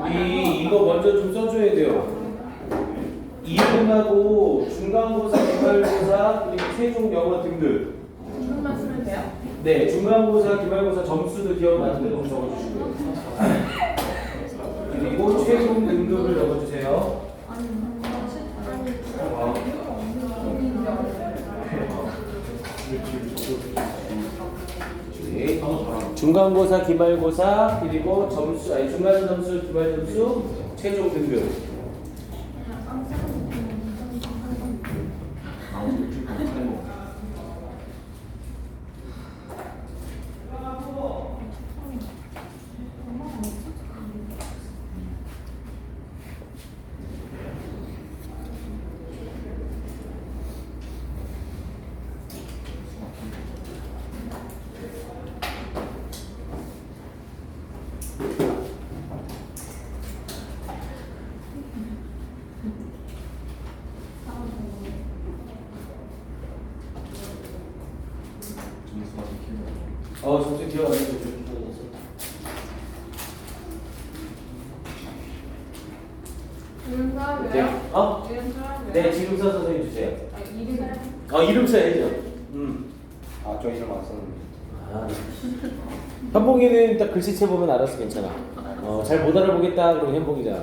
우리 이거 먼저 좀 써줘야 돼요. 이름하고 중간고사, 기말고사, 그리고 최종 영어 등급. 이름만 쓰면 돼요? 네, 중간고사, 기말고사 점수도 기억 나는 대로 적어주시고요. 그리고 최종 등급을 적어주세요. 네. 중간고사, 기말고사, 그리고 점수, 아니 중간 점수, 기말 점수, 최종 등급. 점수 기억 안 나죠? 이름 써야 네. 돼요? 어? 이름 써야 돼요? 네, 지금 써서 선생님 주세요. 이름 이름 써야죠. 저 이름 안 썼는데. 아, 현봉이는 딱 글씨체 보면 알아서 괜찮아. 잘 못 알아보겠다 그러면 현봉이잖아.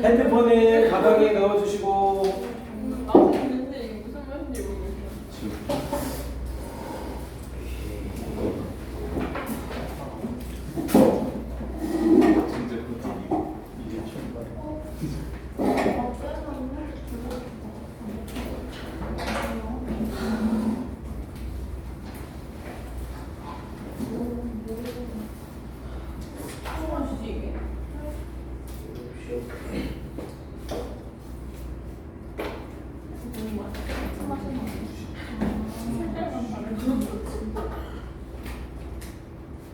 핸드폰을 가방에 넣어주시고. 나도 있는데 이게 무슨 말인지 모르겠어. 진짜 그것도 이게 처음 봐. 무엇이지 이게?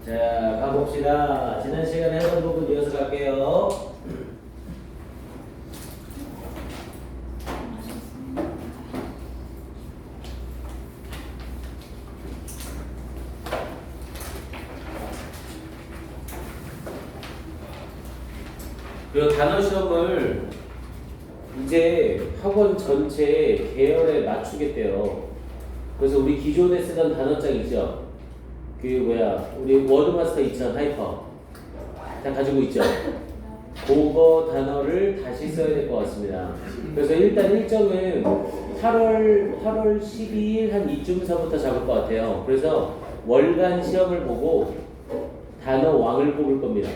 자, 가봅시다. 지난 시간에 해본 부분 이어서 갈게요. 그 단어 시험을 이제 학원 전체 계열에 맞추겠대요. 그래서 우리 기존에 쓰던 단어장 있죠? 그 우리 워드마스터 2000 하이퍼 다 가지고 있죠? 그거 단어를 다시 써야 될 것 같습니다. 그래서 일단 일정은 8월 12일 한 이쯤서부터 잡을 것 같아요. 그래서 월간 시험을 보고 단어 왕을 뽑을 겁니다.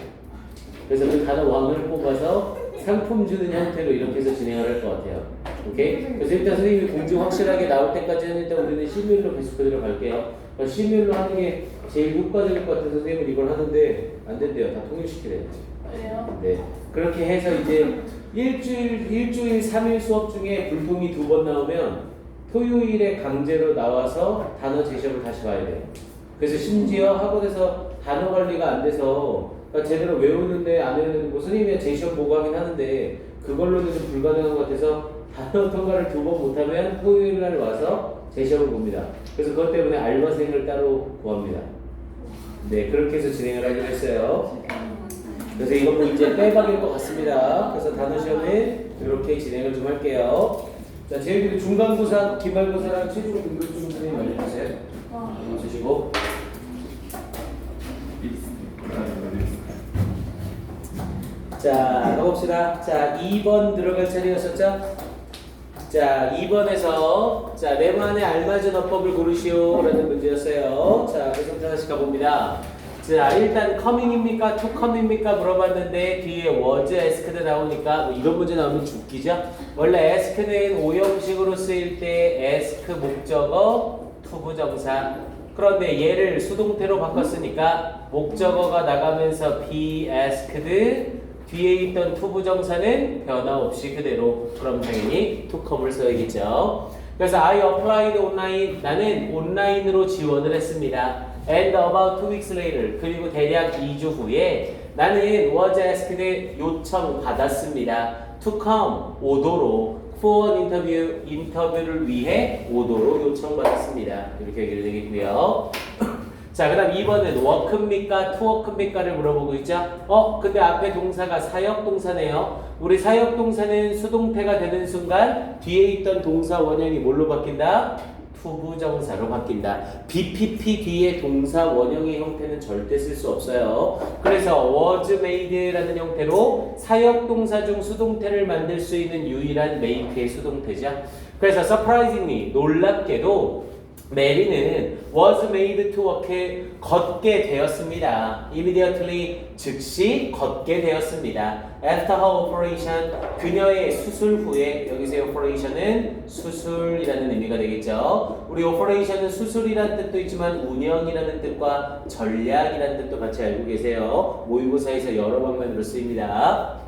그래서 그 단어 왕을 뽑아서 상품 주는 형태로 이렇게 해서 진행을 할 것 같아요. 오케이? 그래서 일단 선생님이 공지 확실하게 나올 때까지는 일단 우리는 시뮬로 계속 그대로 갈게요. 시뮬로 하는 게 제일 효과적일 것 같아서 선생님은 이걸 하는데 안 된대요. 다 통일시키래요. 왜요? 네. 그렇게 해서 이제 일주일 3일 수업 중에 불통이 2번 나오면 토요일에 강제로 나와서 단어 제시험을 다시 봐야 돼요. 그래서 심지어 학원에서 단어 관리가 안 돼서 그러니까 제대로 외우는데 안 외우는 거 선생님이 제시험 보고 하긴 하는데 그걸로는 좀 불가능한 것 같아서 단어 통과를 2번 못하면 토요일 날 와서 제시험을 봅니다. 그래서 그것 때문에 알바생을 따로 구합니다. 네, 그렇게 해서 진행을 하기로 했어요. 그래서 이것도 이제 빼박일 것 같습니다. 그래서 단어 시험에 이렇게 진행을 좀 할게요. 자, 제일 중간고사, 기말고사랑 최종 등급 좀 선생님 알려주세요. 주시고. 자, 가봅시다. 자, 2번 들어갈 차례였었죠? 자, 2번에서 자, 내만에 알맞은 어법을 고르시오 라는 문제였어요. 자, 그래서 하나씩 가봅니다. 자, 일단 coming입니까? to come입니까? 물어봤는데 뒤에 was, asked 나오니까 뭐 이런 문제 나오면 죽기죠? 원래 ask는 오형식으로 쓰일 때 ask 목적어, to 부정사. 그런데 얘를 수동태로 바꿨으니까 목적어가 나가면서 be asked, 뒤에 있던 to 부정사는 변화 없이 그대로. 그럼 당연히 to come을 써야겠죠. 그래서 I applied online, 나는 온라인으로 지원을 했습니다. And about 2 weeks later, 그리고 대략 2주 후에 나는 was asked 요청받았습니다. to come 오도록 for an interview 인터뷰를 위해 오도록 요청받았습니다. 이렇게 얘기를 되겠고요. 자, 그 다음 2번은 work입니까? to work입니까를 물어보고 있죠. 근데 앞에 동사가 사역동사네요. 우리 사역동사는 수동태가 되는 순간 뒤에 있던 동사 원형이 뭘로 바뀐다? 투부정사로 바뀐다. BPP 뒤에 동사 원형의 형태는 절대 쓸 수 없어요. 그래서 was made라는 형태로 사역동사 중 수동태를 만들 수 있는 유일한 make의 수동태죠. 그래서 surprisingly 놀랍게도 메리는 was made to walk 걷게 되었습니다. immediately 즉시 걷게 되었습니다. after her operation 그녀의 수술 후에 여기서 operation은 수술이라는 의미가 되겠죠. 우리 operation은 수술이라는 뜻도 있지만 운영이라는 뜻과 전략이라는 뜻도 같이 알고 계세요. 모의고사에서 여러 방면으로 쓰입니다.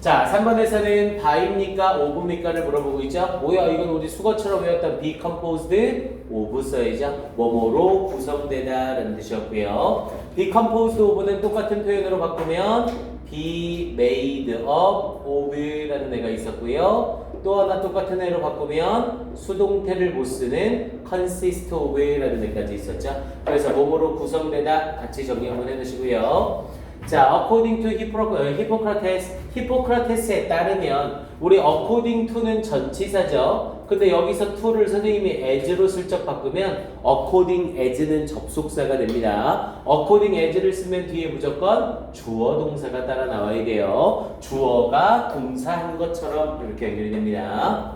자, 3번에서는 by입니까? of입니까를 물어보고 있죠. 뭐야, 이건 우리 수거처럼 외웠던 be composed of 써야죠. 뭐뭐로 구성되다 라는 뜻이었고요. be composed of는 똑같은 표현으로 바꾸면 be made up of 라는 애가 있었고요. 또 하나 똑같은 애로 바꾸면 수동태를 못 쓰는 consist of 라는 애까지 있었죠. 그래서 뭐뭐로 구성되다 같이 정리 한번 해놓으시고요. 자, according to 히포크라테스에 따르면 우리 according to는 전치사죠. 근데 여기서 to를 선생님이 as로 슬쩍 바꾸면 according as는 접속사가 됩니다. according as를 쓰면 뒤에 무조건 주어 동사가 따라 나와야 돼요. 주어가 동사한 것처럼 이렇게 연결이 됩니다.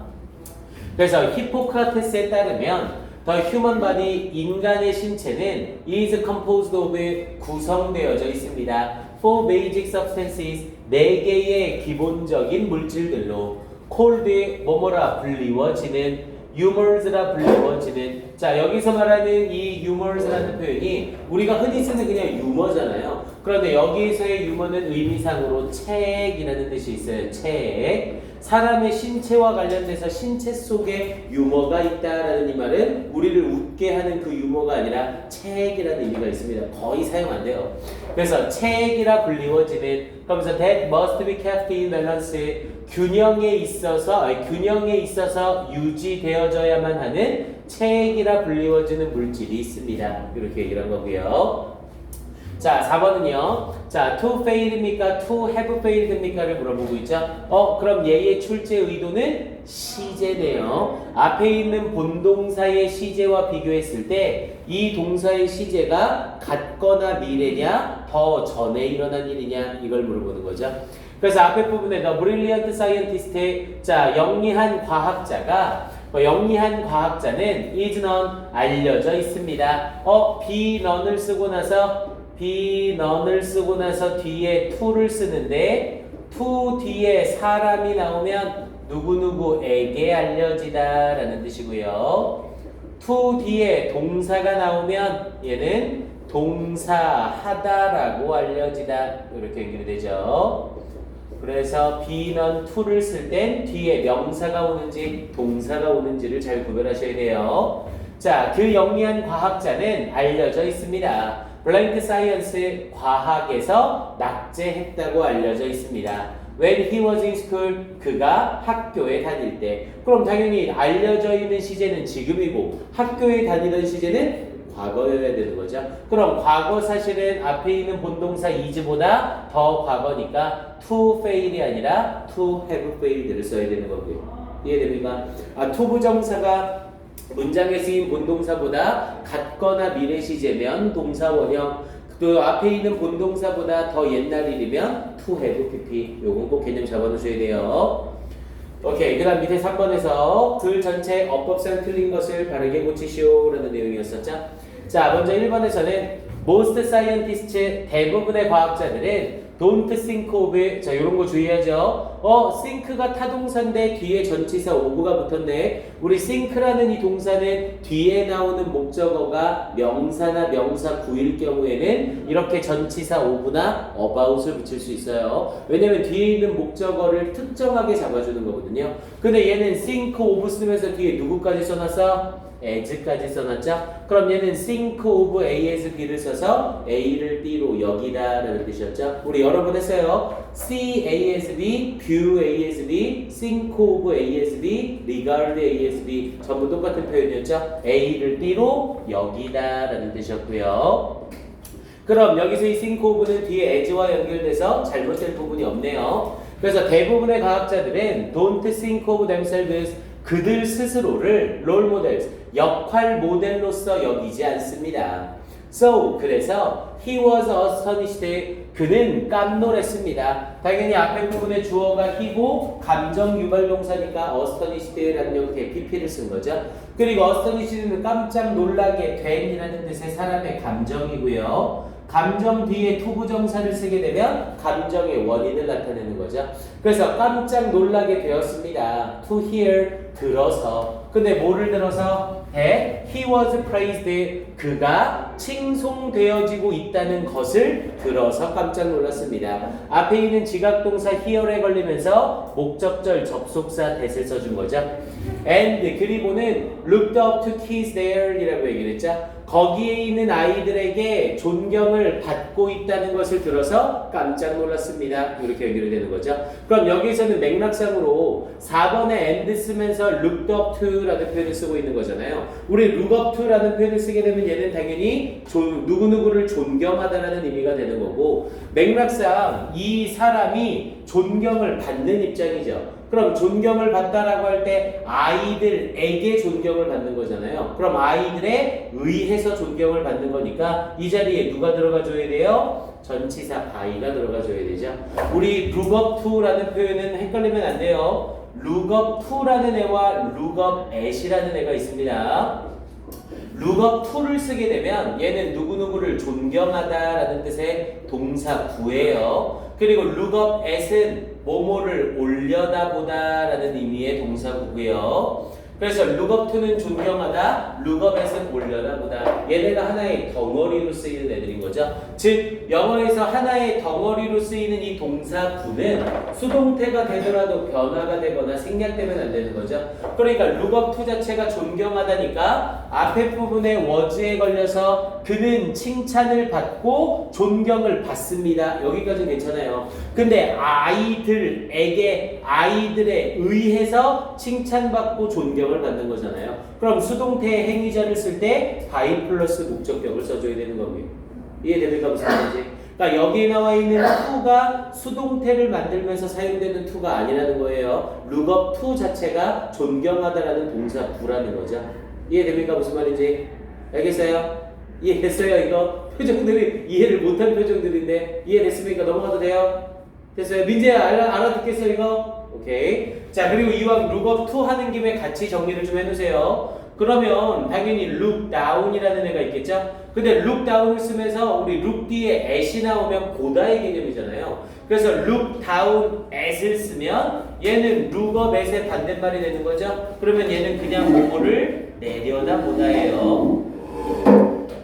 그래서 히포크라테스에 따르면 The human body, 인간의 신체는 is composed of 구성되어져 있습니다. Four basic substances, 4개의 기본적인 물질들로 called 뭐뭐라 불리워지는 humors라 불리워지는 자 여기서 말하는 이 humors라는 표현이 우리가 흔히 쓰는 그냥 유머잖아요. 그런데 여기서의 유머는 의미상으로 책이라는 뜻이 있어요. 책. 사람의 신체와 관련돼서 신체 속에 유머가 있다라는 이 말은 우리를 웃게 하는 그 유머가 아니라 책이라는 의미가 있습니다. 거의 사용 안 돼요. 그래서 책이라 불리워지는 그러면서 that must be kept in balance 균형에 있어서 유지되어져야만 하는 책이라 불리워지는 물질이 있습니다. 이렇게 얘기를 한 거고요. 자, 4번은요. 자, to fail입니까? to have failed입니까를 물어보고 있죠. 그럼 얘의 출제 의도는 시제네요. 앞에 있는 본동사의 시제와 비교했을 때 이 동사의 시제가 같거나 미래냐, 더 전에 일어난 일이냐 이걸 물어보는 거죠. 그래서 앞에 부분에 the brilliant scientist, 자, 영리한 과학자는 is known 알려져 있습니다. be known을 쓰고 나서 뒤에 to를 쓰는데 to 뒤에 사람이 나오면 누구누구에게 알려지다 라는 뜻이고요. to 뒤에 동사가 나오면 얘는 동사하다라고 알려지다 이렇게 연결이 되죠. 그래서 be known to를 쓸 땐 뒤에 명사가 오는지 동사가 오는지를 잘 구별하셔야 돼요. 자, 그 영리한 과학자는 알려져 있습니다. 블랭크 사이언스 과학에서 낙제했다고 알려져 있습니다. When he was in school, 그가 학교에 다닐 때. 그럼 당연히 알려져 있는 시제는 지금이고 학교에 다니던 시제는 과거여야 되는 거죠. 그럼 과거 사실은 앞에 있는 본동사 is보다 더 과거니까 to fail이 아니라 to have failed를 써야 되는 거고요. 이해됩니까? to 부정사가 문장에 쓰인 본동사보다 같거나 미래 시제면 동사 원형, 그 앞에 있는 본동사보다 더 옛날 일이면 to have pp. 요건 꼭 개념 잡아놓으셔야 돼요. 오케이. 그 다음 밑에 3번에서 글 전체 어법상 틀린 것을 바르게 고치시오 라는 내용이었었죠. 자, 먼저 1번에서는 most scientists, 대부분의 과학자들은 don't think of, 자, 요런 거 주의하죠. think가 타동사인데 뒤에 전치사 of가 붙었네. 우리 think라는 이 동사는 뒤에 나오는 목적어가 명사나 명사 구일 경우에는 이렇게 전치사 of나 about을 붙일 수 있어요. 왜냐면 뒤에 있는 목적어를 특정하게 잡아주는 거거든요. 근데 얘는 think of 쓰면서 뒤에 누구까지 써놨어? as까지 써놨죠? 그럼 얘는 think of A as B를 써서 A를 B로 여기다 라는 뜻이었죠? 우리 여러 번 했어요. see A as B, view A as B, think of A as B, regard A as B 전부 똑같은 표현이었죠? A를 B로 여기다 라는 뜻이었고요. 그럼 여기서 이 think of는 뒤에 as와 연결돼서 잘못된 부분이 없네요. 그래서 대부분의 과학자들은 don't think of themselves 그들 스스로를 role models 역할 모델로서 여기지 않습니다. So 그래서 he was astonished 그는 깜놀했습니다. 당연히 앞에 부분에 주어가 he고 감정 유발 동사니까 astonished라는 형태의 pp를 쓴 거죠. 그리고 astonished는 깜짝 놀라게 된이라는 뜻의 사람의 감정이고요. 감정 뒤에 투부정사를 쓰게 되면 감정의 원인을 나타내는 거죠. 그래서 깜짝 놀라게 되었습니다. To hear 들어서. 근데 뭐를 들어서? that he was praised 그가 칭송되어지고 있다는 것을 들어서 깜짝 놀랐습니다. 앞에 있는 지각동사 hear에 걸리면서 목적절 접속사 that을 써준 거죠. and 그리고는 looked up to kids there 이라고 얘기를 했죠. 거기에 있는 아이들에게 존경을 받고 있다는 것을 들어서 깜짝 놀랐습니다. 이렇게 연결이 되는 거죠. 그럼 여기서는 맥락상으로 4번에 and 쓰면서 looked up to라는 표현을 쓰고 있는 거잖아요. 우리 look up to라는 표현을 쓰게 되면 얘는 당연히 누구누구를 존경하다라는 의미가 되는 거고 맥락상 이 사람이 존경을 받는 입장이죠. 그럼 존경을 받다라고 할 때 아이들에게 존경을 받는 거잖아요. 그럼 아이들에 의해서 존경을 받는 거니까 이 자리에 누가 들어가 줘야 돼요? 전치사 by가 들어가 줘야 되죠. 우리 look up to라는 표현은 헷갈리면 안 돼요. look up to라는 애와 look up at이라는 애가 있습니다. look up to를 쓰게 되면 얘는 누구누구를 존경하다라는 뜻의 동사 구예요. 그리고 look up at은 뭐뭐를 올려다보다라는 의미의 동사구고요. 그래서 look up to는 존경하다, look up at은 올려다보다. 얘네가 하나의 덩어리로 쓰이는 애들인 거죠. 즉 영어에서 하나의 덩어리로 쓰이는 이 동사구는 수동태가 되더라도 변화가 되거나 생략되면 안 되는 거죠. 그러니까 look up to 자체가 존경하다니까 앞에 부분에 was에 걸려서 그는 칭찬을 받고 존경을 받습니다. 여기까지는 괜찮아요. 근데 아이들에게 아이들에 의해서 칭찬받고 존경을 받는 거잖아요. 그럼 수동태의 행위자를 쓸 때 by 플러스 목적격을 써줘야 되는 거고요. 이해됩니까? 무슨 말인지? 그러니까 여기에 나와 있는 to가 수동태를 만들면서 사용되는 to가 아니라는 거예요. look up to 자체가 존경하다라는 동사 구라는 거죠. 이해됩니까? 무슨 말인지? 알겠어요? 이해됐어요? 이거 표정들이 이해를 못한 표정들인데 이해됐습니까? 넘어가도 돼요? 됐어요? 민재야 알아듣겠어 이거? 오케이. 자 그리고 이왕 look up to 하는 김에 같이 정리를 좀 해놓으세요. 그러면 당연히 look down이라는 애가 있겠죠? 근데 look down을 쓰면서 우리 look 뒤에 at이 나오면 고다의 개념이잖아요. 그래서 look down at을 쓰면 얘는 look up at의 반대말이 되는 거죠? 그러면 얘는 그냥 뭐를 내려다보다예요.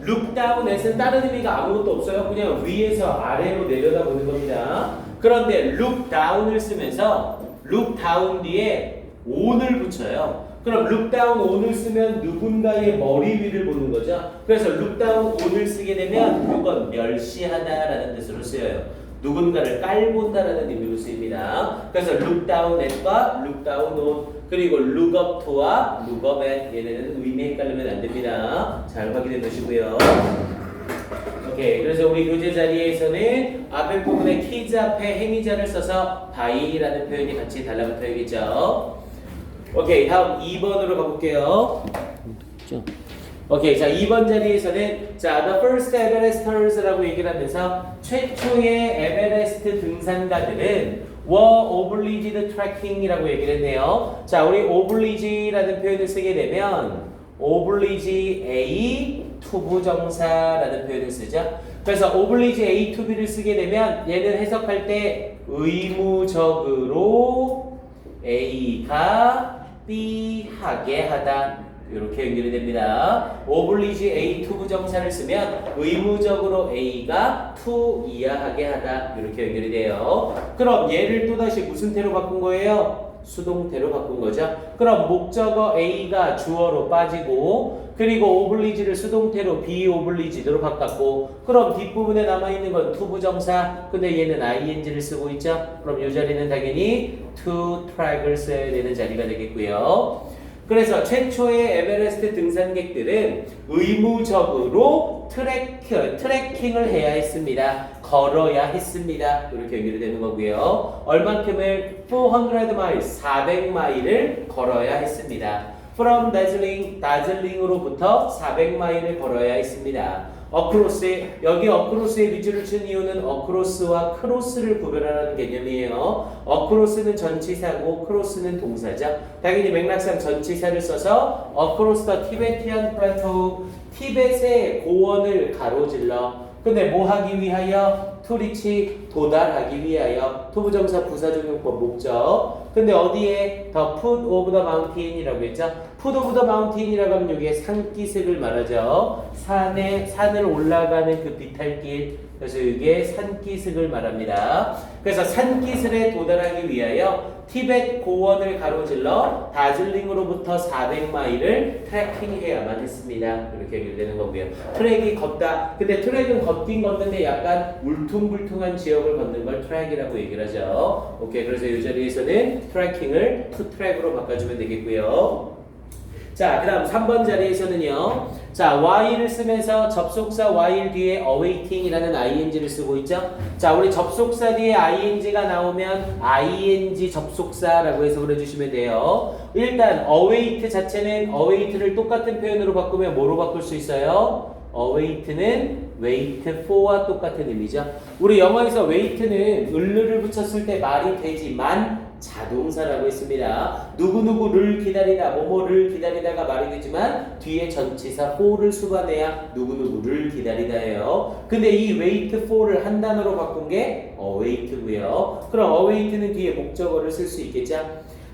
look down at은 다른 의미가 아무것도 없어요. 그냥 위에서 아래로 내려다보는 겁니다. 그런데 look down을 쓰면서 look down 뒤에 on을 붙여요. 그럼 look down on을 쓰면 누군가의 머리 위를 보는 거죠. 그래서 look down on을 쓰게 되면 이건 멸시하다라는 뜻으로 쓰여요. 누군가를 깔본다라는 의미로 쓰입니다. 그래서 look down at과 look down on 그리고 look up to와 look up at 얘네는 의미 헷갈리면 안 됩니다. 잘 확인해 두시고요. 오케이. 그래서 우리 교재 자리에서는 앞에 부분에 kids 앞에 행위자를 써서 by라는 표현이 같이 달라붙어야겠죠. 오케이. 다음 2번으로 가볼게요. 오케이. 자 2번 자리에서는 자 the first Everesters라고 얘기를 하면서 최초의 에베레스트 등산가들은 were obliged trekking이라고 얘기를 했네요. 자 우리 oblige라는 표현을 쓰게 되면 oblige A 투부정사라는 표현을 쓰죠. 그래서 oblige A to B를 쓰게 되면 얘는 해석할 때 의무적으로 A가 B 하게 하다 이렇게 연결이 됩니다. oblige A 투부정사를 쓰면 의무적으로 A가 to 이하하게 하다 이렇게 연결이 돼요. 그럼 얘를 또다시 무슨 태로 바꾼 거예요? 수동태로 바꾼 거죠. 그럼 목적어 A가 주어로 빠지고 그리고 오블리지를 수동태로 be oblige로 바꿨고 그럼 뒷부분에 남아있는 건 투부정사 근데 얘는 ing를 쓰고 있죠. 그럼 이 자리는 당연히 to track을 써야 되는 자리가 되겠고요. 그래서 최초의 에베레스트 등산객들은 의무적으로 트레킹을 해야 했습니다. 걸어야 했습니다. 이렇게 연결이 되는 거고요. 얼만큼을 400 miles, 400마일을 걸어야 했습니다. From 다즐링으로부터 400마일을 걸어야 했습니다. 어크로스, 여기 어크로스에 위주를 준 이유는 어크로스와 크로스를 구별하라는 개념이에요. 어크로스는 전치사고 크로스는 동사죠. 당연히 맥락상 전치사를 써서 어크로스 더 티베티안 플라토, 티벳의 고원을 가로질러 근데 뭐 하기 위하여? 투리치 도달하기 위하여 투부정사 부사적용법 목적 근데 어디에? The foot of the mountain이라고 했죠? foot of the mountain이라고 하면 여기에 산기슭을 말하죠. 산을 올라가는 그 비탈길 그래서 이게 산기슭을 말합니다. 그래서 산기슭에 도달하기 위하여 티벳 고원을 가로질러 다즐링으로부터 400마일을 트레킹해야만 했습니다. 이렇게 연결되는 거고요. 트랙이 걷다. 근데 트랙은 걷긴 걷는데 약간 울퉁불퉁한 지역을 걷는 걸 트랙이라고 얘기를 하죠. 오케이. 그래서 이 자리에서는 트래킹을 투 트랙으로 바꿔주면 되겠고요. 자, 그 다음 3번 자리에서는요. 자, while을 쓰면서 접속사 while 뒤에 awaiting이라는 ing를 쓰고 있죠. 자, 우리 접속사 뒤에 ing가 나오면 ing 접속사라고 해석을 해주시면 돼요. 일단 await 자체는 await를 똑같은 표현으로 바꾸면 뭐로 바꿀 수 있어요? await는 wait for와 똑같은 의미죠. 우리 영어에서 wait는 을를 붙였을 때 말이 되지만 자동사라고 했습니다. 누구누구를 기다리다, 뭐뭐를 기다리다가 말이 되지만 뒤에 전치사 for를 수반해야 누구누구를 기다리다예요. 근데 이 wait for를 한 단어로 바꾼 게 await고요. 그럼 await는 뒤에 목적어를 쓸 수 있겠죠.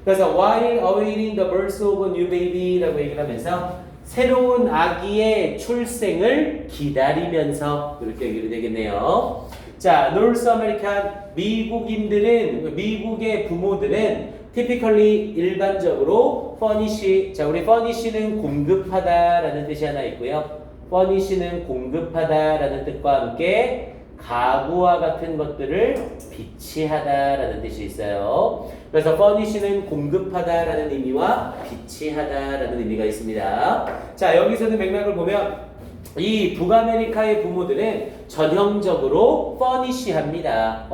그래서 while awaiting the birth of a new baby라고 얘기를 하면서 새로운 아기의 출생을 기다리면서 이렇게 얘기를 되겠네요. 자, 노스 아메리칸 미국인들은 미국의 부모들은 typically 일반적으로 furnish 자, 우리 furnish는 공급하다라는 뜻이 하나 있고요. furnish는 공급하다라는 뜻과 함께 가구와 같은 것들을 비치하다라는 뜻이 있어요. 그래서 furnish는 공급하다라는 의미와 비치하다라는 의미가 있습니다. 자, 여기서는 맥락을 보면 이 북아메리카의 부모들은 전형적으로 furnish합니다.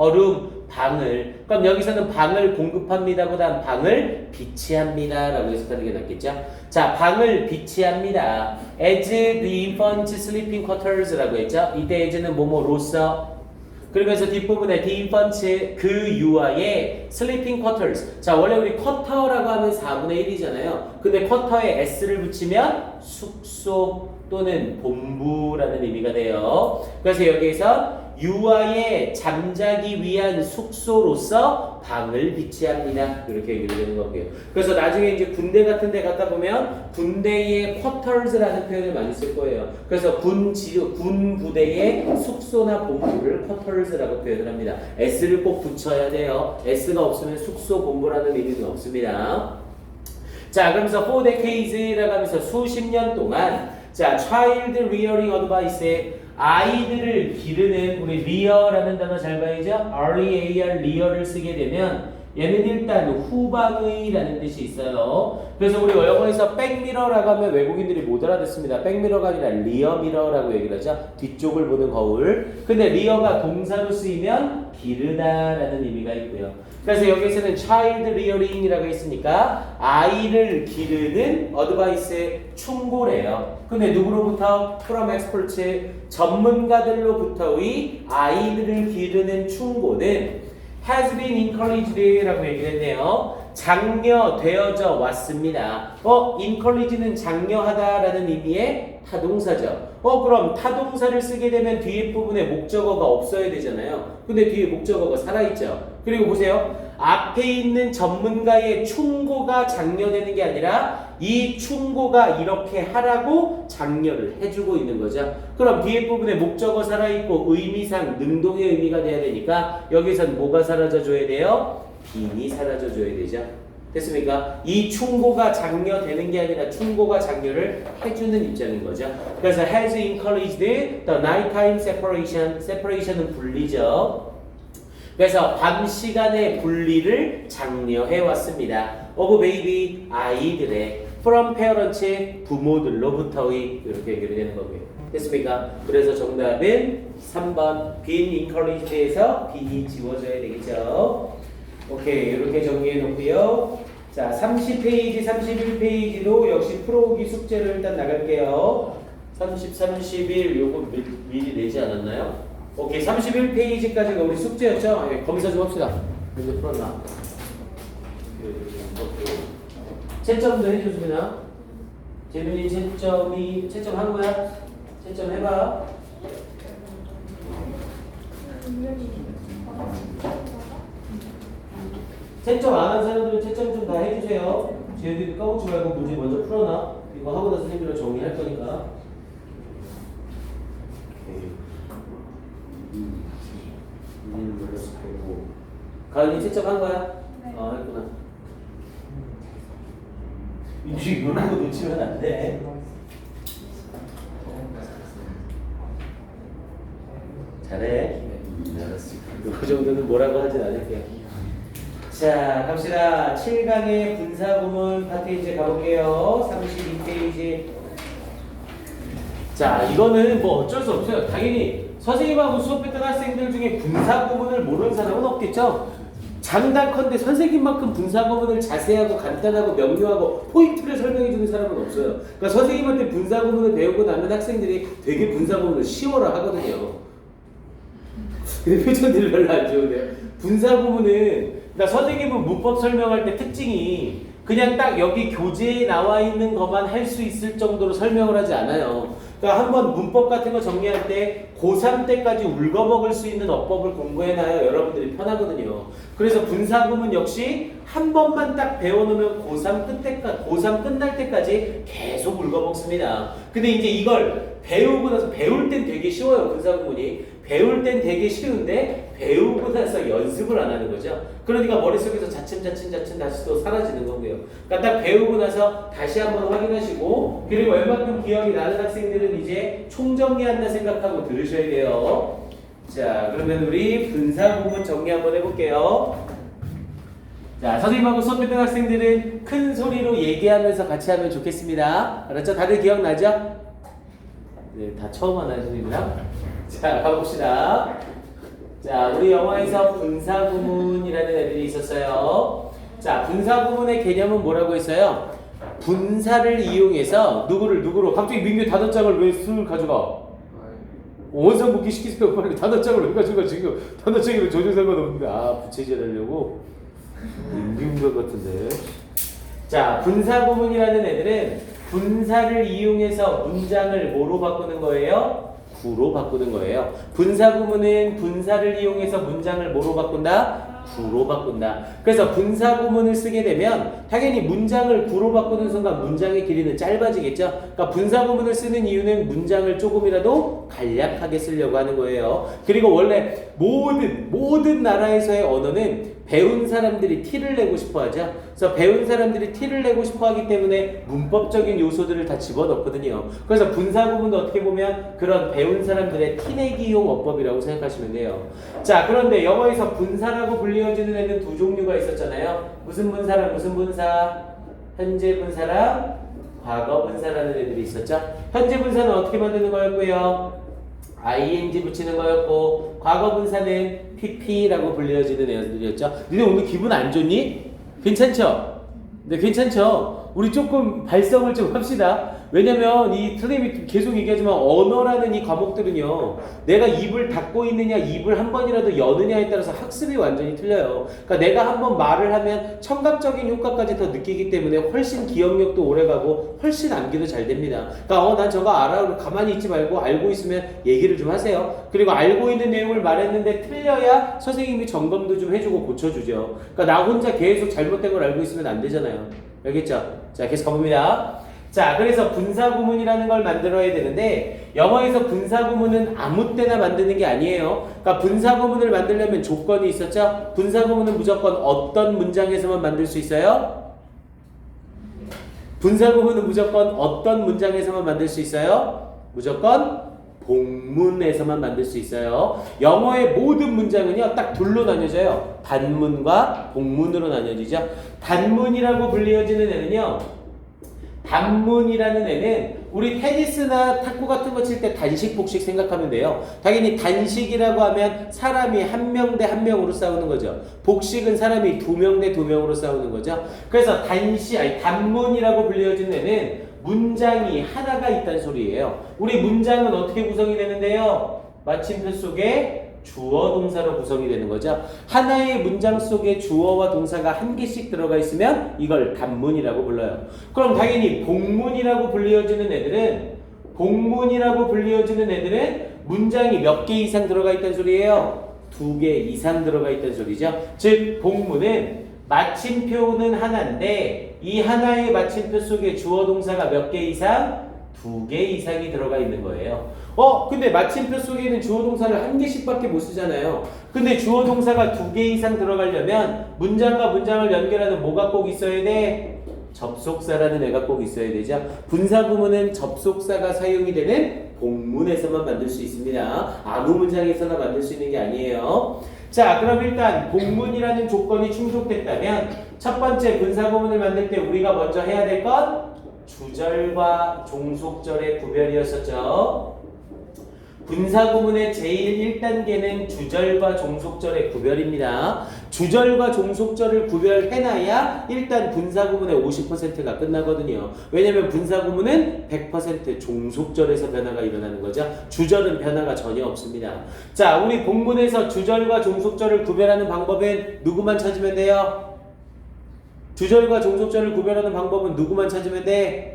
방을. 그럼 여기서는 방을 공급합니다보단 방을 비치합니다 라고 해석하는 게 낫겠죠. 자, 방을 비치합니다. As the infant sleeping quarters 라고 했죠. 이때 as는 뭐뭐로서 그러면서 뒷부분에 the infant 그 유아의 sleeping quarters. 자, 원래 우리 쿼터라고 하면 4분의 1이잖아요. 근데 쿼터에 s를 붙이면 숙소 또는 본부라는 의미가 돼요. 그래서 여기에서 유아의 잠자기 위한 숙소로서 방을 비치합니다. 이렇게 얘기를 되는 거고요. 그래서 나중에 이제 군대 같은 데 갔다 보면 군대의 quarters라는 표현을 많이 쓸 거예요. 그래서 군 부대의 숙소나 본부를 quarters라고 표현을 합니다. s를 꼭 붙여야 돼요. s가 없으면 숙소 본부라는 의미는 없습니다. 자, 그러면서 for decades라고 하면서 수십 년 동안 자, child rearing advice 아이들을 기르는 우리 rear라는 단어 잘 봐야죠. R-E-A-R rear를 쓰게 되면 얘는 일단 후방의라는 뜻이 있어요. 그래서 우리 영어에서 백미러라고 하면 외국인들이 못 알아듣습니다. 백미러가 아니라 리어미러라고 얘기를 하죠. 뒤쪽을 보는 거울. 근데 리어가 동사로 쓰이면 기르다라는 의미가 있고요. 그래서 여기서는 child rearing이라고 했으니까 아이를 기르는 어드바이스의 충고래요. 근데 누구로부터? from experts 전문가들로부터의 아이들을 기르는 충고는 has been encouraged라고 얘기를 했네요. 장려되어져 왔습니다. encourage는 장려하다라는 의미의 타동사죠. 그럼 타동사를 쓰게 되면 뒤에 부분에 목적어가 없어야 되잖아요. 근데 뒤에 목적어가 살아있죠. 그리고 보세요. 앞에 있는 전문가의 충고가 장려되는 게 아니라 이 충고가 이렇게 하라고 장려를 해주고 있는 거죠. 그럼 뒤에 부분에 목적어 살아있고 의미상 능동의 의미가 돼야 되니까 여기선 뭐가 사라져줘야 돼요? 빈이 사라져줘야 되죠. 됐습니까? 이 충고가 장려되는 게 아니라 충고가 장려를 해주는 입장인 거죠. 그래서 has encouraged the nighttime separation. separation은 분리죠. 그래서 밤 시간의 분리를 장려해 왔습니다. of baby 아이들의 from parents 부모들로부터의 이렇게 연결이 되는 거고요. 됐습니까? 그래서 정답은 3번 been encouraged에서 be이 지워져야 되겠죠. 오케이, 이렇게 정리해 놓고요. 자, 30페이지, 31페이지도 역시 풀어오기 숙제를 일단 나갈게요. 30, 31 요거 미리 내지 않았나요? 오케이, 31페이지까지가 우리 숙제였죠? 예, 검사 좀 합시다. 먼저 풀었나? 채점도 해줬습니다. 재민이 채점 한 거야? 채점 해봐. 채점 안 한 사람들은 채점 좀 다 해주세요. 쟤네들이 까먹지 말고 문제 먼저 풀어놔. 이거 하고 나서 선생님이랑 정리할 거니까. 가은이 채점 한 거야? 네. 했구나. 이거 놓치면 안 돼. 잘해. 알았어. 그 정도는 뭐라고 하진 않을게요. 자, 갑시다. 7강의 분사구문 파트 이제 가볼게요. 32페이지. 자, 이거는 뭐 어쩔 수 없어요. 당연히 선생님하고 수업했던 학생들 중에 분사구문을 모르는 사람은 없겠죠? 장단컨대 선생님만큼 분사구문을 자세하고 간단하고 명료하고 포인트를 설명해주는 사람은 없어요. 그러니까 선생님한테 분사구문을 배우고 나면 학생들이 되게 분사구문을 쉬워라 하거든요. 근데 표정들이 별로 안 좋은데요. 분사구문은 그러니까 선생님은 문법 설명할 때 특징이 그냥 딱 여기 교재에 나와 있는 것만 할 수 있을 정도로 설명을 하지 않아요. 그러니까 한번 문법 같은 거 정리할 때 고3 때까지 울거먹을 수 있는 어법을 공부해놔야 여러분들이 편하거든요. 그래서 분사구문 역시 한 번만 딱 배워놓으면 고3 끝날 때까지 계속 울거먹습니다. 근데 이제 이걸 배우고 나서 배울 땐 되게 쉬워요. 분사구문이. 배울 땐 되게 쉬운데 배우고 나서 연습을 안 하는 거죠. 그러니까 머릿속에서 자칫 다시 또 사라지는 거고요. 그러니까 딱 배우고 나서 다시 한번 확인하시고 그리고 웬만큼 기억이 나는 학생들은 이제 총정리한다 생각하고 들으셔야 돼요. 자, 그러면 우리 분사구문 정리 한번 해볼게요. 자, 선생님하고 수업했던 학생들은 큰 소리로 얘기하면서 같이 하면 좋겠습니다. 알았죠? 다들 기억나죠? 네, 다 처음 하나요, 선생님이랑? 자, 가봅시다. 자, 우리 영어에서 분사구문이라는 애들이 있었어요. 자, 분사구문의 개념은 뭐라고 했어요? 분사를 이용해서 누구로 갑자기 민규 단어장을 왜 술 가져가? 원상 복귀 시키니까 빨리 단어장을 왜 가져가? 지금 단어장이랑 전혀 상관없는데 부채질 하려고? 민규인 것 같은데. 자, 분사구문이라는 애들은 분사를 이용해서 문장을 뭐로 바꾸는 거예요? 구로 바꾸는 거예요. 분사구문은 분사를 이용해서 문장을 뭐로 바꾼다? 구로 바꾼다. 그래서 분사구문을 쓰게 되면 당연히 문장을 구로 바꾸는 순간 문장의 길이는 짧아지겠죠. 그러니까 분사구문을 쓰는 이유는 문장을 조금이라도 간략하게 쓰려고 하는 거예요. 그리고 원래 모든 나라에서의 언어는 배운 사람들이 티를 내고 싶어 하죠. 그래서 배운 사람들이 티를 내고 싶어 하기 때문에 문법적인 요소들을 다 집어넣거든요. 그래서 분사구문도 어떻게 보면 그런 배운 사람들의 티내기용 어법이라고 생각하시면 돼요. 자, 그런데 영어에서 분사라고 불리워지는 애는 두 종류가 있었잖아요. 무슨 분사랑 무슨 분사? 현재 분사랑 과거 분사라는 애들이 있었죠. 현재 분사는 어떻게 만드는 거였고요? ing 붙이는 거였고 과거 분사는 pp라고 불려지는 애들이었죠. 너네 오늘 기분 안 좋니? 괜찮죠? 네, 괜찮죠? 우리 조금 발성을 좀 합시다. 왜냐면 이 선생님이 계속 얘기하지만 언어라는 이 과목들은요, 내가 입을 닫고 있느냐 입을 한 번이라도 여느냐에 따라서 학습이 완전히 틀려요. 그러니까 내가 한번 말을 하면 청각적인 효과까지 더 느끼기 때문에 훨씬 기억력도 오래가고 훨씬 암기도 잘 됩니다. 그러니까 난 저거 알아. 가만히 있지 말고 알고 있으면 얘기를 좀 하세요. 그리고 알고 있는 내용을 말했는데 틀려야 선생님이 점검도 좀 해주고 고쳐주죠. 그러니까 나 혼자 계속 잘못된 걸 알고 있으면 안 되잖아요. 알겠죠? 자, 계속 가봅니다. 자, 그래서 분사구문이라는 걸 만들어야 되는데 영어에서 분사구문은 아무 때나 만드는 게 아니에요. 그러니까 분사구문을 만들려면 조건이 있었죠. 분사구문은 무조건 어떤 문장에서만 만들 수 있어요? 분사구문은 무조건 어떤 문장에서만 만들 수 있어요? 무조건 복문에서만 만들 수 있어요. 영어의 모든 문장은요, 딱 둘로 나뉘어져요. 단문과 복문으로 나뉘어지죠. 단문이라고 불리어지는 애는요, 단문이라는 애는 우리 테니스나 탁구 같은 거 칠 때 단식 복식 생각하면 돼요. 당연히 단식이라고 하면 사람이 한 명 대 한 명으로 싸우는 거죠. 복식은 사람이 두 명 대 두 명으로 싸우는 거죠. 그래서 단문이라고 불리어지는 애는 문장이 하나가 있다는 소리예요. 우리 문장은 어떻게 구성이 되는데요? 마침표 속에 주어 동사로 구성이 되는 거죠. 하나의 문장 속에 주어와 동사가 한 개씩 들어가 있으면 이걸 단문이라고 불러요. 그럼 당연히 복문이라고 불리어지는 애들은 문장이 몇 개 이상 들어가 있다는 소리예요? 2개 이상 들어가 있다는 소리죠. 즉 복문은 마침표는 하나인데 이 하나의 마침표 속에 주어 동사가 몇 개 이상? 2개 이상이 들어가 있는 거예요. 근데 마침표 속에는 주어 동사를 한 개씩밖에 못 쓰잖아요. 근데 주어 동사가 2개 이상 들어가려면 문장과 문장을 연결하는 뭐가 꼭 있어야 돼? 접속사라는 애가 꼭 있어야 되죠. 분사구문은 접속사가 사용이 되는 복문에서만 만들 수 있습니다. 아무 문장에서나 만들 수 있는 게 아니에요. 자, 그럼 일단 복문이라는 조건이 충족됐다면 첫 번째 분사구문을 만들 때 우리가 먼저 해야 될 건 주절과 종속절의 구별이었었죠. 분사구문의 제일 1단계는 주절과 종속절의 구별입니다. 주절과 종속절을 구별해놔야 일단 분사구문의 50%가 끝나거든요. 왜냐면 분사구문은 100% 종속절에서 변화가 일어나는 거죠. 주절은 변화가 전혀 없습니다. 자, 우리 본문에서 주절과 종속절을 구별하는 방법은 누구만 찾으면 돼요? 주절과 종속절을 구별하는 방법은 누구만 찾으면 돼?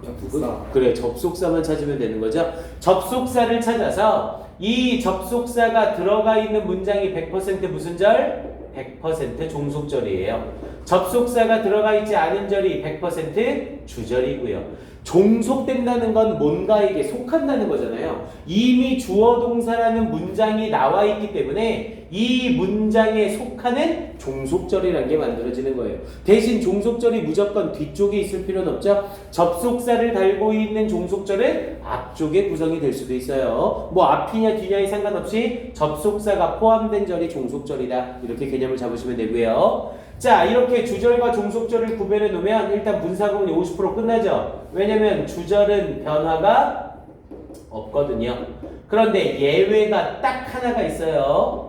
접속사. 그래, 접속사만 찾으면 되는 거죠. 접속사를 찾아서 이 접속사가 들어가 있는 문장이 100% 무슨 절? 100% 종속절이에요. 접속사가 들어가 있지 않은 절이 100% 주절이고요. 종속된다는 건 뭔가에게 속한다는 거잖아요. 이미 주어 동사라는 문장이 나와 있기 때문에 이 문장에 속하는 종속절이라는 게 만들어지는 거예요. 대신 종속절이 무조건 뒤쪽에 있을 필요는 없죠. 접속사를 달고 있는 종속절은 앞쪽에 구성이 될 수도 있어요. 뭐 앞이냐 뒤냐에 상관없이 접속사가 포함된 절이 종속절이다. 이렇게 개념을 잡으시면 되고요. 자, 이렇게 주절과 종속절을 구별해 놓으면 일단 분사구문이 50% 끝나죠. 왜냐면 주절은 변화가 없거든요. 그런데 예외가 딱 하나가 있어요.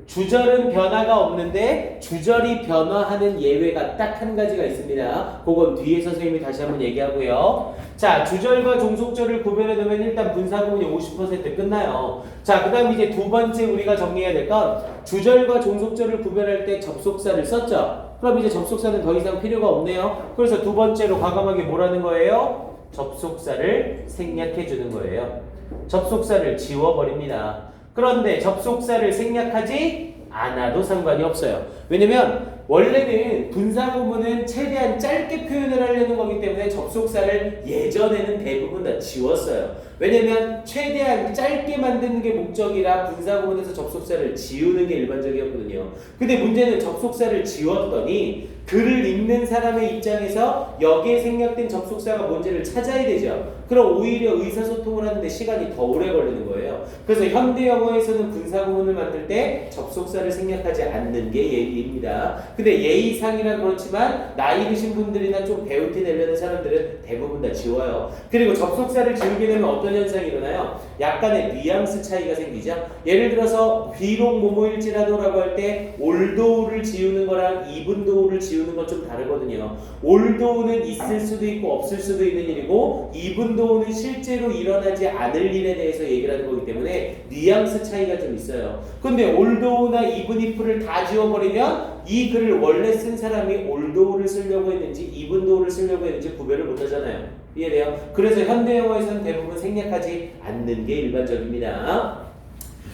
주절은 변화가 없는데 주절이 변화하는 예외가 딱 한 가지가 있습니다. 그건 뒤에 선생님이 다시 한번 얘기하고요. 자, 주절과 종속절을 구별해 놓으면 일단 분사구문이 50% 끝나요. 자, 그 다음 이제 두 번째 우리가 정리해야 될 건 주절과 종속절을 구별할 때 접속사를 썼죠. 그럼 이제 접속사는 더 이상 필요가 없네요. 그래서 두 번째로 과감하게 뭐라는 거예요? 접속사를 생략해 주는 거예요. 접속사를 지워버립니다. 그런데 접속사를 생략하지 않아도 상관이 없어요. 왜냐면 원래는 분사구문은 최대한 짧게 표현을 하려는 거기 때문에 접속사를 예전에는 대부분 다 지웠어요. 왜냐면 최대한 짧게 만드는 게 목적이라 분사구문에서 접속사를 지우는 게 일반적이었거든요. 근데 문제는 접속사를 지웠더니 글을 읽는 사람의 입장에서 여기에 생략된 접속사가 뭔지를 찾아야 되죠. 그럼 오히려 의사소통을 하는데 시간이 더 오래 걸리는 거예요. 그래서 현대 영어에서는 분사구문을 만들 때 접속사를 생략하지 않는 게 예의입니다. 근데 예의상이라 그렇지만 나이 드신 분들이나 좀 배울 티 내려는 사람들은 대부분 다 지워요. 그리고 접속사를 지우게 되면 어떤 현상이 일어나요? 약간의 뉘앙스 차이가 생기죠. 예를 들어서 비록 뭐뭐일지라도라고 할 때 올도우를 지우는 거랑 이분도우를 지우는 건 좀 다르거든요. 올도우는 있을 수도 있고 없을 수도 있는 일이고 이분도우는 실제로 일어나지 않을 일에 대해서 얘기를 하는 거기 때문에 뉘앙스 차이가 좀 있어요. 근데 올도우나 이분이프를 다 지워버리면 이 글을 원래 쓴 사람이 올도우를 쓰려고 했는지 이분도우를 쓰려고 했는지 구별을 못 하잖아요. 이해돼요? 그래서 현대 영어에서는 대부분 생략하지 않는 게 일반적입니다.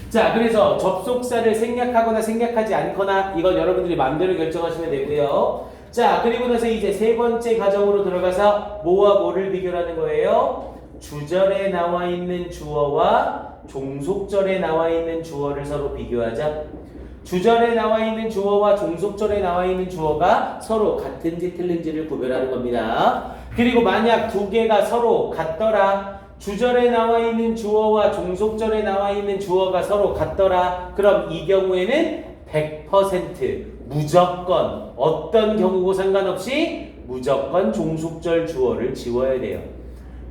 자, 그래서 접속사를 생략하거나 생략하지 않거나 이건 여러분들이 마음대로 결정하시면 되고요. 자, 그리고 나서 이제 세 번째 과정으로 들어가서 뭐와 뭐를 비교하는 거예요? 주절에 나와 있는 주어와 종속절에 나와 있는 주어를 서로 비교하자. 주절에 나와 있는 주어와 종속절에 나와 있는 주어가 서로 같은지 틀린지를 구별하는 겁니다. 그리고 만약 두 개가 서로 같더라. 주절에 나와 있는 주어와 종속절에 나와 있는 주어가 서로 같더라. 그럼 이 경우에는 100% 무조건 어떤 경우고 상관없이 무조건 종속절 주어를 지워야 돼요.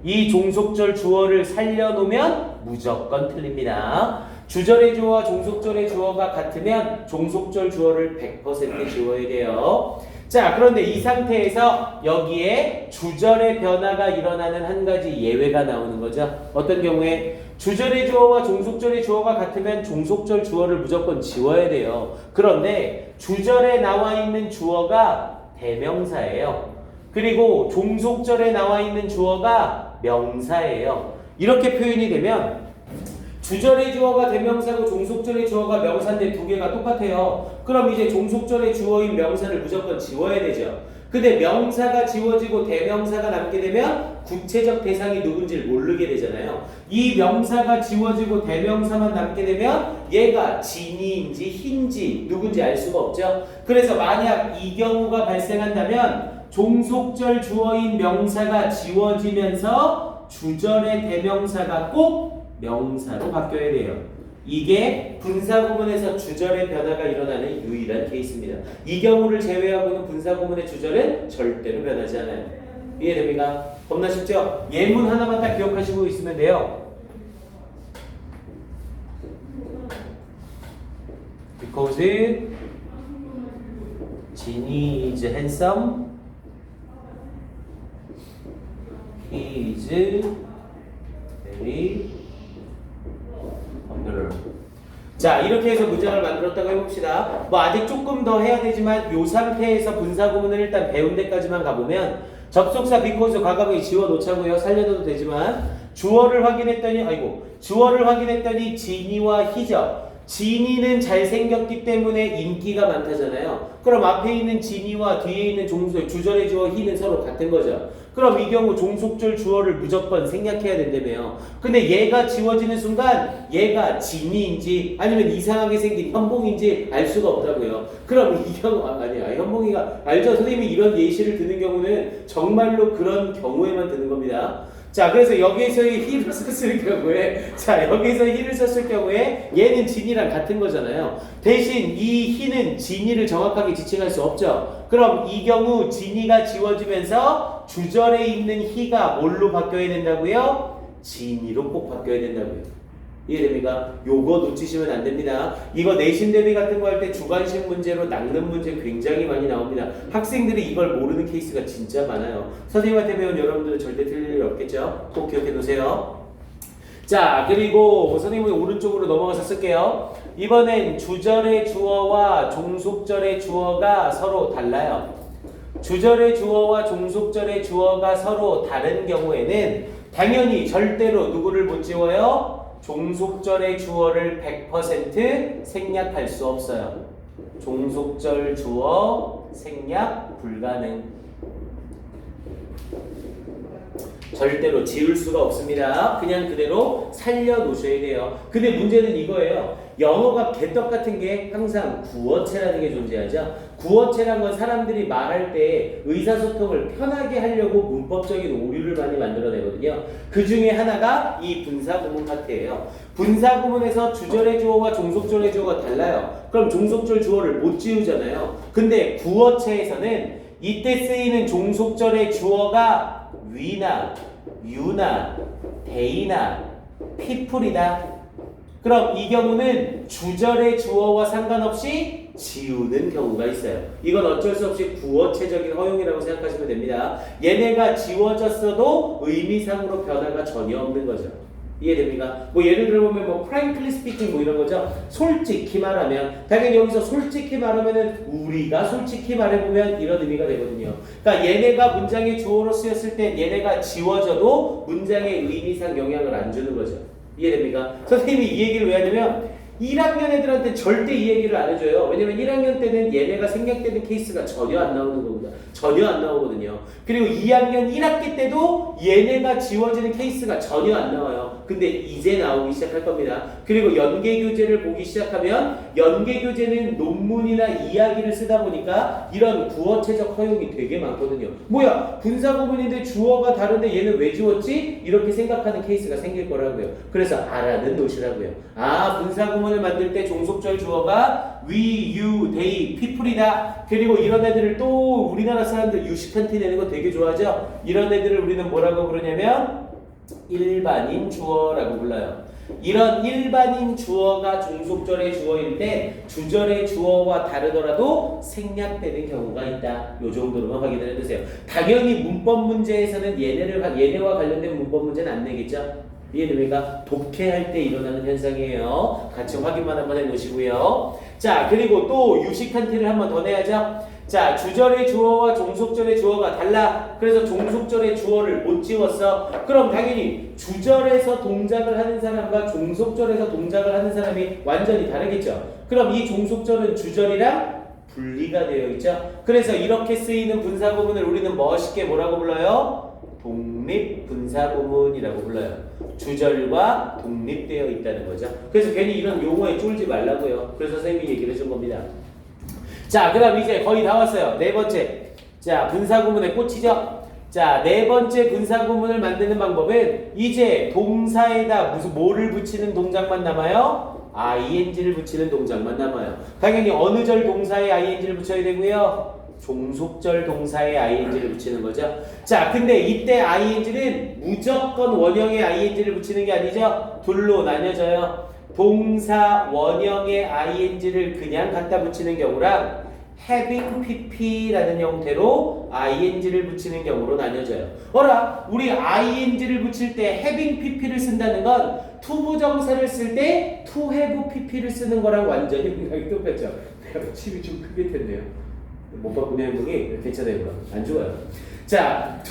이 종속절 주어를 살려놓으면 무조건 틀립니다. 주절의 주어와 종속절의 주어가 같으면 종속절 주어를 100% 지워야 돼요. 자, 그런데 이 상태에서 여기에 주절의 변화가 일어나는 한 가지 예외가 나오는 거죠. 어떤 경우에 주절의 주어와 종속절의 주어가 같으면 종속절 주어를 무조건 지워야 돼요. 그런데 주절에 나와 있는 주어가 대명사예요. 그리고 종속절에 나와 있는 주어가 명사예요. 이렇게 표현이 되면 주절의 주어가 대명사고 종속절의 주어가 명사인데 두 개가 똑같아요. 그럼 이제 종속절의 주어인 명사를 무조건 지워야 되죠. 근데 명사가 지워지고 대명사가 남게 되면 구체적 대상이 누군지를 모르게 되잖아요. 이 명사가 지워지고 대명사만 남게 되면 얘가 진이인지 흰지 누군지 알 수가 없죠. 그래서 만약 이 경우가 발생한다면 종속절 주어인 명사가 지워지면서 주절의 대명사가 꼭 명사로 바뀌어야 돼요. 이게 분사구문에서 주절의 변화가 일어나는 유일한 케이스입니다. 이 경우를 제외하고는 분사구문의 주절은 절대로 변하지 않아요. 이해됩니까? 겁나 쉽죠? 예문 하나만 딱 기억하시고 있으면 돼요. Because Jinny is handsome. He is very 자, 이렇게 해서 문장을 만들었다고 해봅시다. 뭐 아직 조금 더 해야 되지만 이 상태에서 분사구문을 일단 배운 데까지만 가보면 접속사 because 과거분이 지워놓자고요. 살려둬도 되지만 주어를 확인했더니 지니와 희죠. 지니는 잘생겼기 때문에 인기가 많다잖아요. 그럼 앞에 있는 지니와 뒤에 있는 주절의 주어 희는 서로 같은 거죠. 그럼 이 경우 종속절 주어를 무조건 생략해야 된다며요. 근데 얘가 지워지는 순간 얘가 진이인지 아니면 이상하게 생긴 현봉인지 알 수가 없다고요. 그럼 이 경우 아니야. 현봉이가 알죠? 선생님이 이런 예시를 드는 경우는 정말로 그런 경우에만 드는 겁니다. 자, 그래서 여기에서의 히를 썼을 경우에 얘는 진이랑 같은 거잖아요. 대신 이 히는 진이를 정확하게 지칭할 수 없죠. 그럼 이 경우 진이가 지워지면서 주절에 있는 히가 뭘로 바뀌어야 된다고요? 진이로 꼭 바뀌어야 된다고요. 이해됩니까? 요거 놓치시면 안 됩니다. 이거 내신 대비 같은 거 할 때 주관식 문제로 낚는 문제 굉장히 많이 나옵니다. 학생들이 이걸 모르는 케이스가 진짜 많아요. 선생님한테 배운 여러분들은 절대 틀릴 일 없겠죠? 꼭 기억해 놓으세요. 자, 그리고 선생님이 오른쪽으로 넘어가서 쓸게요. 이번엔 주절의 주어와 종속절의 주어가 서로 달라요. 주절의 주어와 종속절의 주어가 서로 다른 경우에는 당연히 절대로 누구를 못 지워요? 종속절의 주어를 100% 생략할 수 없어요. 종속절 주어 생략 불가능. 절대로 지울 수가 없습니다. 그냥 그대로 살려놓으셔야 돼요. 근데 문제는 이거예요. 영어가 개떡 같은 게 항상 구어체라는 게 존재하죠. 구어체란 건 사람들이 말할 때 의사소통을 편하게 하려고 문법적인 오류를 많이 만들어내거든요. 그 중에 하나가 이 분사구문 파트예요. 분사구문에서 주절의 주어와 종속절의 주어가 달라요. 그럼 종속절 주어를 못 지우잖아요. 근데 구어체에서는 이때 쓰이는 종속절의 주어가 위나 유나 데이나 people이다. 그럼 이 경우는 주절의 주어와 상관없이 지우는 경우가 있어요. 이건 어쩔 수 없이 구어체적인 허용이라고 생각하시면 됩니다. 얘네가 지워졌어도 의미상으로 변화가 전혀 없는 거죠. 이해됩니까? 뭐 예를 들어보면 뭐 frankly speaking 뭐 이런 거죠. 솔직히 말하면 당연히 여기서 솔직히 말하면은 우리가 솔직히 말해보면 이런 의미가 되거든요. 그러니까 얘네가 문장의 주어로 쓰였을 때 얘네가 지워져도 문장의 의미상 영향을 안 주는 거죠. 이해됩니까? 선생님이 이 얘기를 왜 하냐면 1학년 애들한테 절대 이 얘기를 안 해줘요. 왜냐면 1학년 때는 얘네가 생략되는 케이스가 전혀 안 나오는 거거든요. 전혀 안 나오거든요. 그리고 2학년 1학기 때도 얘네가 지워지는 케이스가 전혀 안 나와요. 근데 이제 나오기 시작할 겁니다. 그리고 연계교재를 보기 시작하면 연계교재는 논문이나 이야기를 쓰다 보니까 이런 구어체적 허용이 되게 많거든요. 뭐야 분사구문인데 주어가 다른데 얘는 왜 지웠지? 이렇게 생각하는 케이스가 생길 거라고요. 그래서 알아는 놓으시라고요. 아 분사구문을 만들 때 종속절 주어가 we, you, they, people이다. 그리고 이런 애들을 또 우리나라 사람들 유식한티 내는 거 되게 좋아하죠. 이런 애들을 우리는 뭐라고 부르냐면 일반인 주어라고 불러요. 이런 일반인 주어가 종속절의 주어일 때 주절의 주어와 다르더라도 생략되는 경우가 있다. 요 정도로만 확인을 해두세요. 당연히 문법 문제에서는 얘네와 관련된 문법 문제는 안 내겠죠. 이해됩니까? 독해할 때 일어나는 현상이에요. 같이 확인만 한번 해놓으시고요. 자, 그리고 또 유식한티를 한번 더 내야죠. 자, 주절의 주어와 종속절의 주어가 달라. 그래서 종속절의 주어를 못 지웠어. 그럼 당연히 주절에서 동작을 하는 사람과 종속절에서 동작을 하는 사람이 완전히 다르겠죠. 그럼 이 종속절은 주절이랑 분리가 되어 있죠. 그래서 이렇게 쓰이는 분사구문을 우리는 멋있게 뭐라고 불러요? 독립분사구문이라고 불러요. 주절과 독립되어 있다는 거죠. 그래서 괜히 이런 용어에 쫄지 말라고요. 그래서 선생님이 얘기를 해준 겁니다. 자, 그 다음 이제 거의 다 왔어요. 네 번째. 자, 분사구문의 꽃이죠. 자, 네 번째 분사구문을 만드는 방법은 이제 동사에다 뭐를 붙이는 동작만 남아요? ing를 붙이는 동작만 남아요. 당연히 어느 절 동사에 ing를 붙여야 되고요. 종속절 동사에 ing를 붙이는 거죠. 자, 근데 이때 ing는 무조건 원형에 ing를 붙이는 게 아니죠. 둘로 나뉘어져요. 동사 원형에 ing를 그냥 갖다 붙이는 경우랑 having pp라는 형태로 ing를 붙이는 경우로 나뉘어져요. 어라, 우리 ing를 붙일 때 having pp를 쓴다는 건 투부정사를 쓸 때 to have pp를 쓰는 거랑 완전히 생각이 똑같죠. 내가 침이 좀 크게 텐데요. 못 바꾸는 행동이 괜찮아요. 안 좋아요. 자,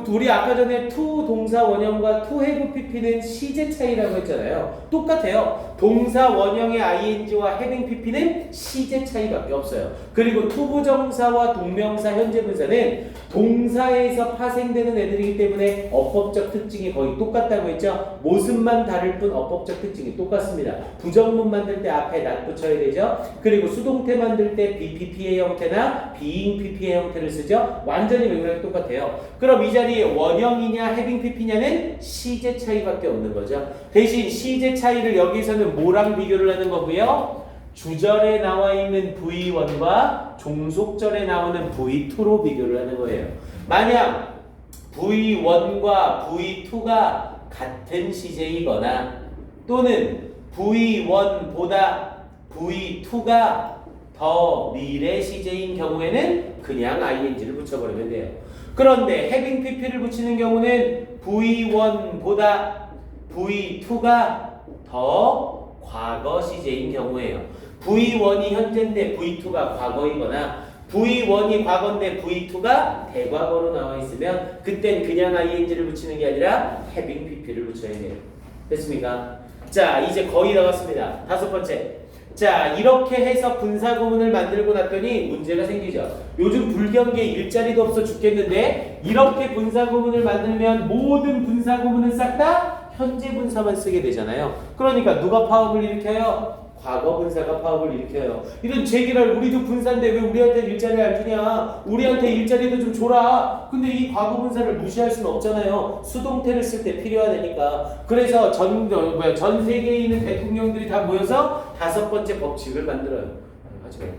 우리 아까 전에 to 동사 원형과 to have pp는 시제 차이라고 했잖아요. 똑같아요. 동사 원형의 ing와 having pp는 시제 차이밖에 없어요. 그리고 투부정사와 동명사 현재 분사는 동사에서 파생되는 애들이기 때문에 어법적 특징이 거의 똑같다고 했죠. 모습만 다를 뿐 어법적 특징이 똑같습니다. 부정문 만들 때 앞에 not 붙여야 되죠. 그리고 수동태 만들 때 BPP의 형태나 being PP의 형태를 쓰죠. 완전히 맥락이 똑같아요. 그럼 이 자리에 원형이냐 having pp냐는 시제 차이밖에 없는 거죠. 대신 시제 차이를 여기서는 뭐랑 비교를 하는 거고요? 주절에 나와 있는 V1과 종속절에 나오는 V2로 비교를 하는 거예요. 만약 V1과 V2가 같은 시제이거나 또는 V1보다 V2가 더 미래 시제인 경우에는 그냥 ing를 붙여버리면 돼요. 그런데 having pp를 붙이는 경우는 V1보다 V2가 더 과거 시제인 경우예요. V1이 현재인데 V2가 과거이거나 V1이 과거인데 V2가 대과거로 나와 있으면 그땐 그냥 ing를 붙이는 게 아니라 having pp를 붙여야 돼요. 됐습니까? 자, 이제 거의 다 왔습니다. 다섯 번째. 자, 이렇게 해서 분사구문을 만들고 났더니 문제가 생기죠. 요즘 불경기에 일자리도 없어 죽겠는데 이렇게 분사구문을 만들면 모든 분사구문은 싹 다 현재 분사만 쓰게 되잖아요. 그러니까 누가 파업을 일으켜요? 과거 분사가 파업을 일으켜요. 이런 제기랄 우리도 분사인데 왜 우리한테 일자리 안 주냐? 우리한테 일자리도 좀 줘라. 근데 이 과거 분사를 무시할 수는 없잖아요. 수동태를 쓸 때 필요하다니까. 그래서 전 세계에 있는 대통령들이 다 모여서 다섯 번째 법칙을 만들어요. 하지 말고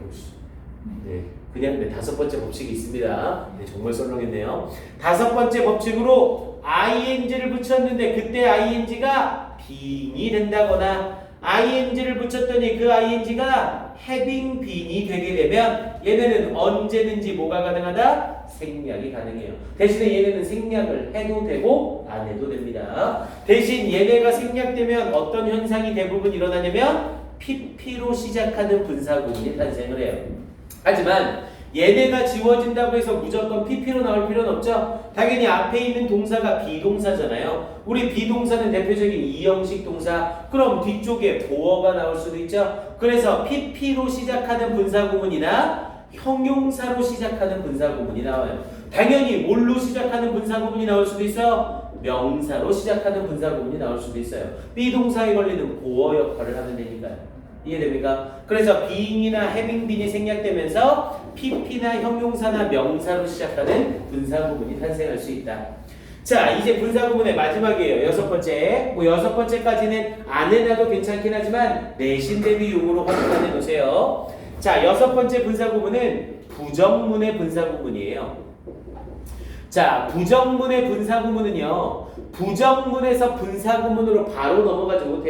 네, 그냥 네, 다섯 번째 법칙이 있습니다. 네, 정말 썰렁했네요. 다섯 번째 법칙으로 ing를 붙였는데 그때 ing가 being이 된다거나 ing를 붙였더니 그 ing가 having been이 되게 되면 얘네는 언제든지 뭐가 가능하다? 생략이 가능해요. 대신에 얘네는 생략을 해도 되고 안 해도 됩니다. 대신 얘네가 생략되면 어떤 현상이 대부분 일어나냐면 pp로 시작하는 분사구문이 탄생을 해요. 하지만 얘네가 지워진다고 해서 무조건 pp로 나올 필요는 없죠. 당연히 앞에 있는 동사가 비동사잖아요. 우리 비동사는 대표적인 이형식 동사. 그럼 뒤쪽에 보어가 나올 수도 있죠. 그래서 pp로 시작하는 분사구문이나 형용사로 시작하는 분사구문이 나와요. 당연히 뭘로 시작하는 분사구문이 나올 수도 있어요. 명사로 시작하는 분사구문이 나올 수도 있어요. 비동사에 걸리는 보어 역할을 하면 되니까요. 이해됩니까? 그래서 being이나 having been이 생략되면서 pp나 형용사나 명사로 시작하는 분사구문이 탄생할 수 있다. 자, 이제 분사구문의 마지막이에요. 여섯 번째. 뭐 여섯 번째까지는 안 해놔도 괜찮긴 하지만 내신 대비용으로 확인해 놓으세요. 자, 여섯 번째 분사구문은 부정문의 분사구문이에요. 자, 부정문의 분사구문은요, 부정문에서 분사구문으로 바로 넘어가지 못해요.